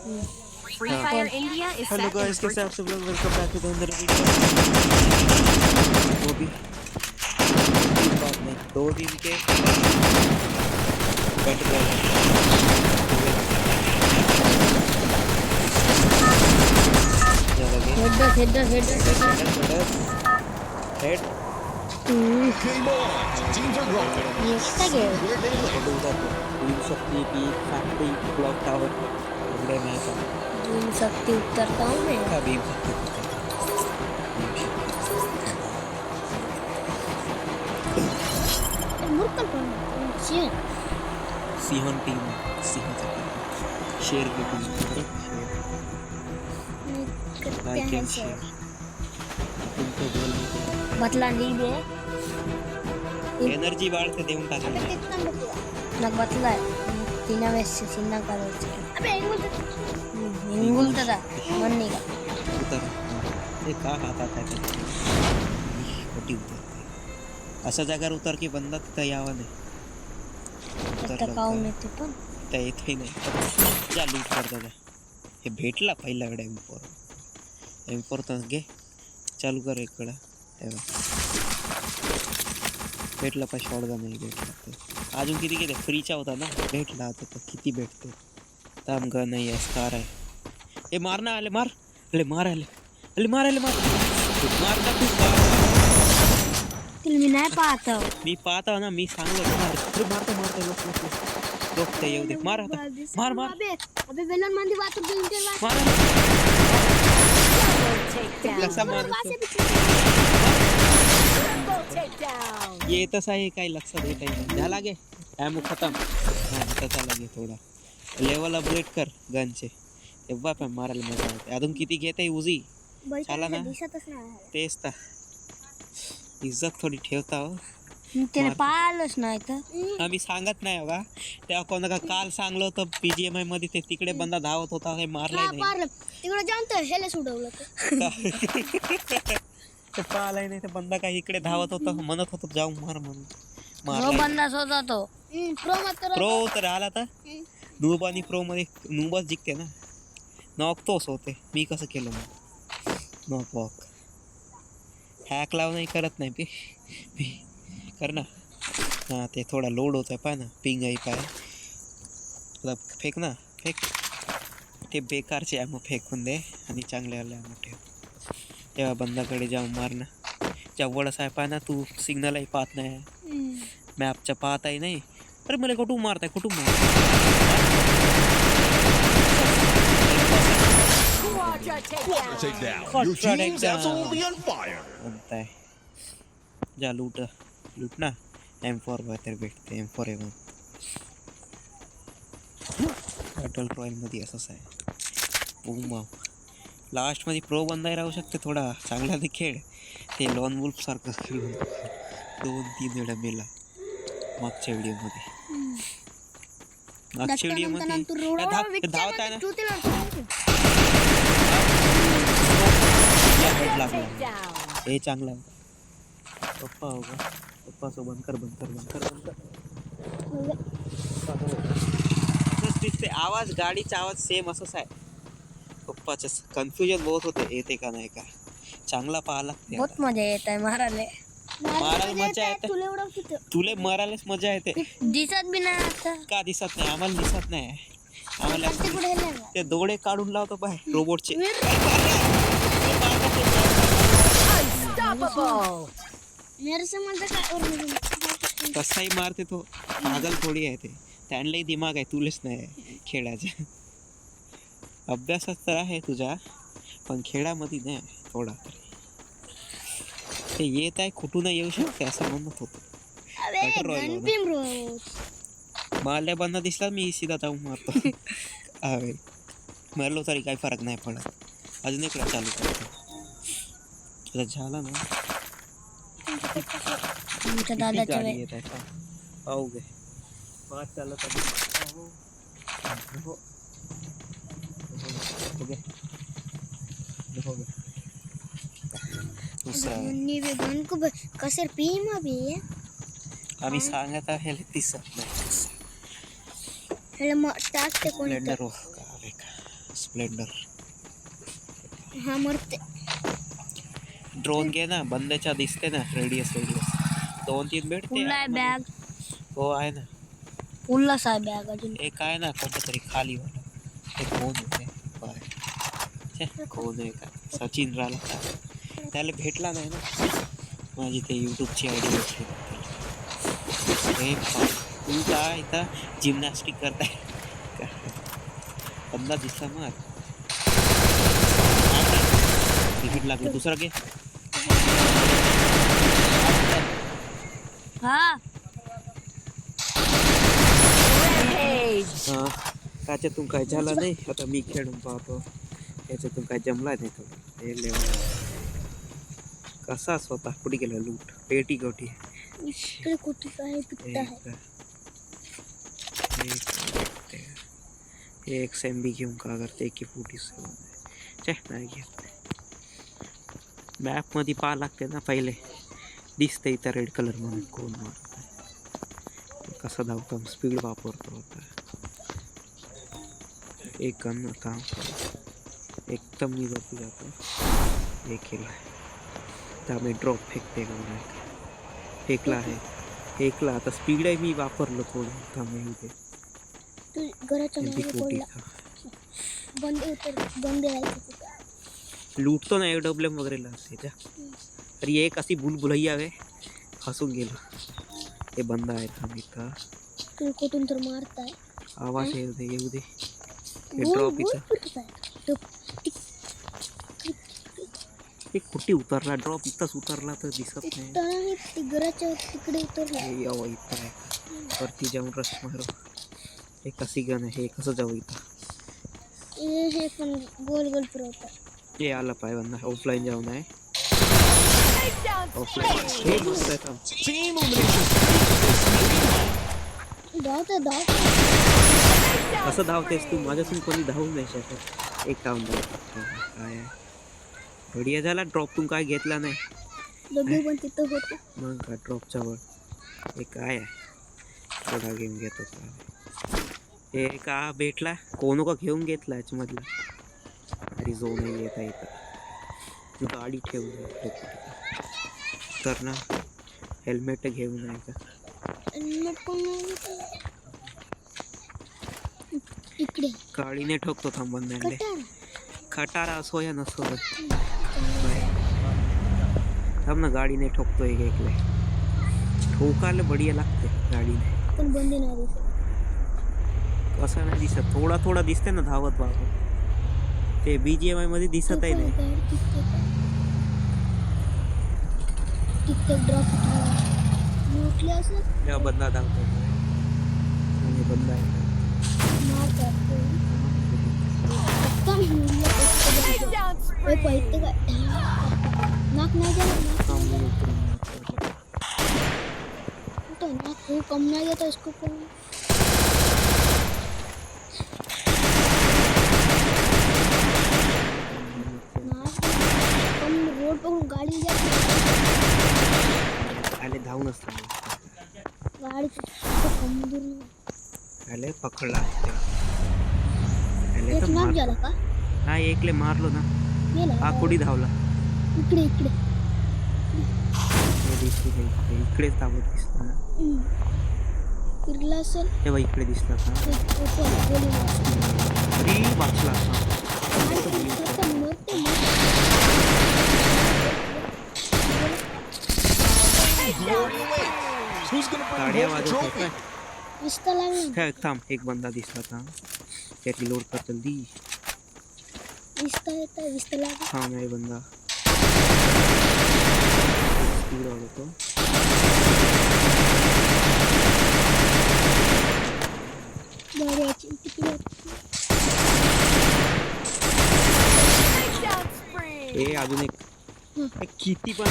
Free Fire India is hello set in guys, कैसे आप सब लोग? वेलकम बैक टू द अंदर वीडियो। वो भी बात नहीं, 2 दिन के बैठ गए। Head Game on! Teams are rocking. शक्ति की फैक्ट्री ब्लॉक टावर अगले मैच शक्ति उतरता हूँ मैं। कभी सिंहन टीम सिंह शेर की टीम शेर तुमको बोलने बतला नहीं दे एनर्जी बाढ़ते देऊन टाकले నాకు బతలా తిన వేసి చిన్న కావచ్చు అబే ఇంగుల్తదా మన్నీగా उतर ये का हातात आहे खोटी उतरते अशा जागावर उतर की बंदा तिथं यावं नाही आता काऊन येते पण त्या येतही नाही जा लूट कर दादा हे भेटला पहिल्याकडे M4 तर घे चालू कर इकडं भेटला पण शॉटगन नाही भेटला तर अजून किती किती फ्रीचा होता ना भेटला आता तर किती भेटते ताम गन नाही आहे स्कार आहे हे मार ना आले मार आले मार आले आले मार आले मार मार ना तू मी नाही पाहत मी पाहता ना मी सांगलो मार अरे मारता मारता रोखते येऊ दे मार आता मार मार अबे वेलन मंदी बात तो इंटर मार कसा मार ये तसा आहे काही लक्षात येत नाही झाला गे ॲमो खतम हां तसा लागे थोडा लेवल अपग्रेड कर गनचे तेव्हा पण मारायला मजा येते अजून किती घेते उजी चला ना तेच तर इज्जत थोडी ठेवता हो त्याने पाळलंच नाही तर आम्ही सांगत नाही बघा तेव्हा कोणाला काल सांगलो होतं PGMI मध्ये ते तिकडे बंदा धावत होता हे मारलाय नाही तिकडे जाणतो हेले सोडवलं ते पालाय नाही ते बंदा काही इकडे धावत होता म्हणत होतो जाऊ मार म्हणून जो बंदा होता तो प्रो तर आला तर नूब आणि प्रो मध्ये नूबच जिंकते ना नॉक तोच होते मी कसं केलं मग नॉक वॉक हॅक लाव नाही करत नाही मी कर ना हां ते थोडा लोड होत आहे पाय ना पिंग आहे पाय फेक ना फेक ते बेकारचे ॲमो फेकून दे आणि चांगले आले ॲमो ठेव तेव्हा बंदाकडे जाऊन मार ना जवळच आहे पाय ना तू सिग्नलही पाहत नाही मॅपच्या पाहताही नाही अरे मला कुठून मारताय कुठून Your team's absolutely on fire. म्हणताय जा लूट ना M4 तर भेटते M4 आहे मग बॅटल रॉयल मध्ये असंच आहे मग लास्टमध्ये प्रो बंदाही राहू शकते थोडा चांगला ते खेळ ते लॉन वुल्फ सारखं खेळून 2-3 वेळा मेला मागच्या व्हिडिओमध्ये धावत आहे ना हे चांगला पप्पा होगा पप्पा सो बंद कर असंच दिसते आवाज गाडीचा आवाज सेम असंच आहे पप्पाचं कन्फ्युजन बहुत होते येते का नाही का चांगला पाहा लागते बहुत मजा येत आहे मारायला मजा येते तुले मारायलाच मजा येते दिसत बी नाही आता का दिसत नाही आम्हाला दिसत नाही आम्हाला ते डोळे काढून लावतो पाय रोबोटचे कसाही मारते तो पागल थोडी आहे ते त्यांनाही दिमाग आहे तुलेच नाही खेळाचा अभ्यासात तर आहे तुझा पण खेळामध्ये नाही थोडा तरी ते येत आहे कुठून येऊ शकते असं म्हणत होतो मारल्या बंदा दिसला मी सीधा जाऊन मारतो मारलो तरी काही फरक नाही पडत अजून इकडे चालू करतो तुझा झाला ना गाडी येत आहे पाहू गे पाच चालत कसर पीम अभी आम्ही सांगत आहे दिसत नाही टाकते कोणी ब्लेंडर ऑफ का स्प्लेंडर. हा मरते. ड्रोन घे ना, बंद्याच्या दिसते ना रेडियस 2-3 भेटते. फुल आहे बॅग. हो आहे ना. फुलच आहे बॅग अजून. एक आहे ना कोणतं तरी खाली वाला. ते कोण होते बाय कोण आहे का सचिन राहिला का त्याला भेटला नाही ना. माझी ते यूट्यूबची आय डी भेटली हे तू काय इथं जिमनॅस्टिक करताय बंदा दिसला मग तिकीट लागलं दुसरा घे. हा त्याच्यातून काय झालं नाही. आता मी खेळून पाहतो त्याच्यातून काय जमला नाही तो हे लेवल कसा स्वतः कुठे गेला लूट पेटी गोटी इकडे कुठे काय पिट्टा आहे. एक SMB घेऊन का करते की 47 चे नाही घेत. मॅप मध्ये पाहा लागते ना पहिले दिसते इथं रेड कलर म्हणून कोण मारत कसा धावतो स्पीड वापरतो होता. एक गन काम एकदम मी वरती जातो एक केला त्यामुळे ड्रॉप फेकते फेकला आहे फेकला आता स्पीड आहे मी वापरलं थोडं त्यामुळे ते तू घराच्या मागे पडला. बंद लूटतो ना AWM वगैरे लागते त्या तरी एक अशी भुलभुलैया आहे हसून गेलो. हे बंद आहे थांब इथं तू कुठून तर मारताय आवाज येऊ दे ड्रॉप इथं कुठे उतरला ड्रॉप इथंच उतरला तर दिसत नाही. घराच्या तिकडे उतरला इथं आहे वरती जाऊन रश मारो. हे कशी गन आहे हे कसं जाऊ इथं हे पण गोल गोल फिरवतात. हे आलं पाय बंदा ऑफलाईन जाऊन आहे ऑफलाईन हे मस्त आहे काम. Team elimination. धावते कसं धावतेस तू माझ्यासून कोणी धावू नाही शकत. एक काम काय बढिया झाला ड्रॉप तू काय घेतला नाही पण तिथं होते मग का ड्रॉपच्या वर हे काय आहे थोडा घेऊन घेतो का हे का भेटला कोण का घेऊन घेतला याच्यामधला अरे जो नाही येत आहे इथं गाडी ठेवून तर ना हेल्मेट घेऊन आहे का इकडे गाडीने ठोकतो थांबून नाही खटारा असो या नसो थांब ना गाडीने ठोकतो एक ठोकायला बढिया लागते गाडीने पण बंदी नाही दिसत. कसं नाही दिसत थोडा थोडा दिसते ना धावत बाबा ते BGMI मध्ये दिसत आहे नाही जेव्हा बंदा धावतो आणि बंदा आहे नाक नाही कम नहीं जाता इसको कम रोड पर गाड़ी जाती आले धावून असतो गाड़ी तो कम दूर आले पकडला आले एक तर नाक झाला का हा एकले मारलो ना गेला हा कुडी धावला इकडे इकडे इकडेच धावत दिसला ना फिरला असेल हे बघ इकडे दिसला का तरी वाचला Who's gonna bring गाड्या home the वाजवत trophy? काय थांब एक बंदा दिसला था त्याची लोड कर जल्दी हाँ मैं बंदा स्पीड वाले तो ए अजून एक किती पण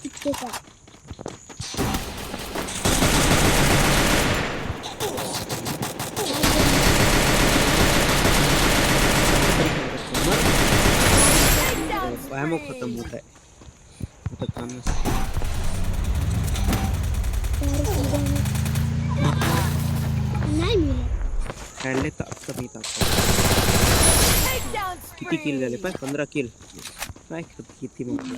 तितके का एमो खत्म होता है मतलब खेळले तर कमी किती किल झाले पाय 15 किल काय किती मारले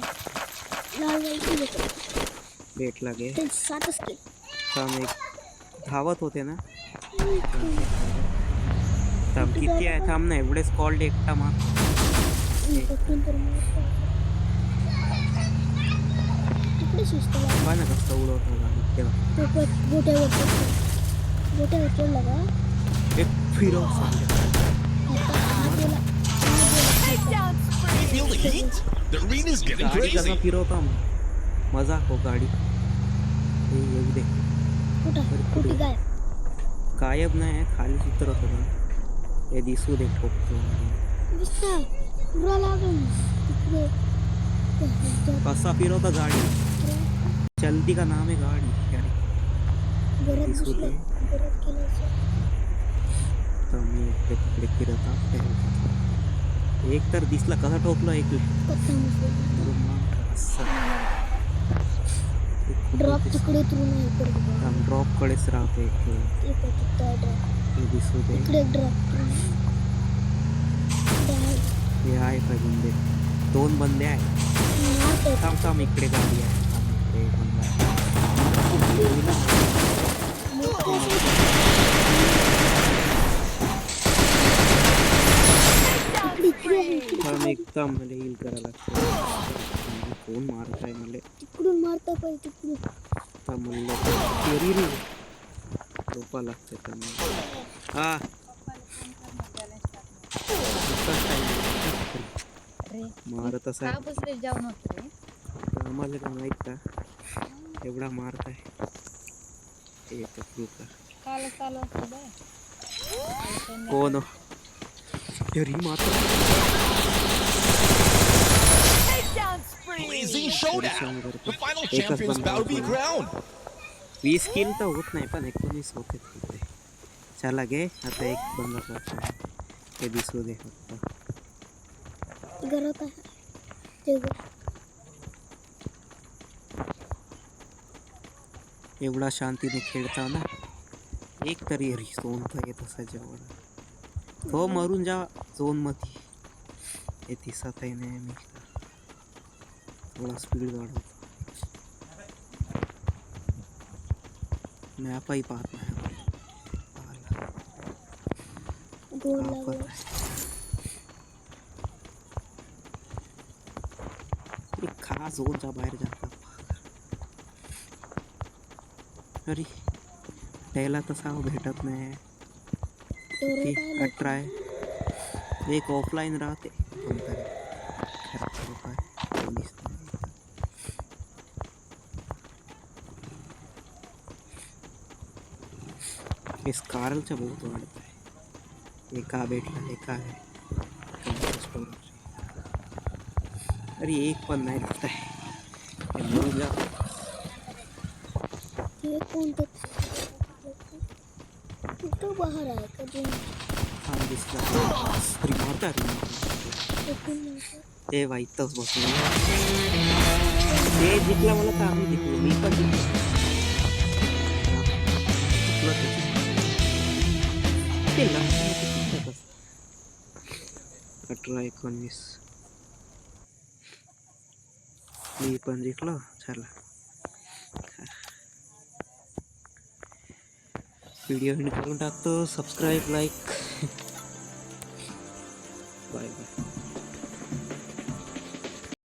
भेटला गे सातच की थांब एक धावत होते ना थांब किती आहे थांब ना एवढेच कॉल्ड एकटा मार तिकडे शिस्त बघा ना कसं उडवतो गाडी तेव्हा गोट्यावर चढला का एक फिरव सांगे Feel the heat? The arena's getting गाडी कसा crazy. फिरवता मग मजाक हो गाडी हे येऊ दे कुठे काय गायब नाही आहे खाली उतरत होता हे दिसू दे ठोकतो दिसता पुरा लागून तिकडे कसा फिरवता गाडी चलती का नाम आहे गाडी गाडी घरात दिसू दे घरात केलं तर मी इकडे तिकडे फिरता एक तर दिसला कसा ठोकला एक ड्रॉप तिकडे तुला नाही इकडे ड्रॉप कडेच राहतो एक हे दिसू दे इकडे ड्रॉप हे आहे का बंदे 2 बंदे आहे थांब थांब इकडे गाडी आहे थांब इकडे बंदा थांब एकदम मला हील करायला लागतं कोण मारत आहे मला तिकडून मारता पाहिजे तिकडून आता म्हणलं फेरी रे रोपा लागते त्यांना हा मारत असा आम्हाला का माहित का एवढा मारत आहे कोण फेरी मात्र Blazing showdown. The final champion's about to be crowned. 20 किल तर होत नाही पण 19 होते तिकडे चला गे आता एक बंदा करतो ते दिसू दे फक्त घरात आहे ते एवढा शांतीने खेळता ना एक तरी झोन तर येत असा जेवढा तो मरून जा झोन मध्ये हे दिसत आहे नाही मी थोडा स्पीड वाढवतो मॅपही पाहत नाही गोल लागला एक खास झोनच्या बाहेर जातात अरे त्याला तसा भेटत नाही ती 18 आहे एक ऑफलाईन राहते पण तरी हे स्कारलच्या बहुत वाढत आहे एका भेटला एका आहे अरे एक पण नाही लागत आहे हे कोणतं तो बाहेर आहे कधी थांब दिसला अरे मारता ते वाईतच बसून ते जिंकला मला तर आम्ही जिंकलो मी पण जिंकलो केला 18-19 मी पण जिंकलो चला व्हिडिओ एंड करून टाकतो सबस्क्राईब लाईक बाय बाय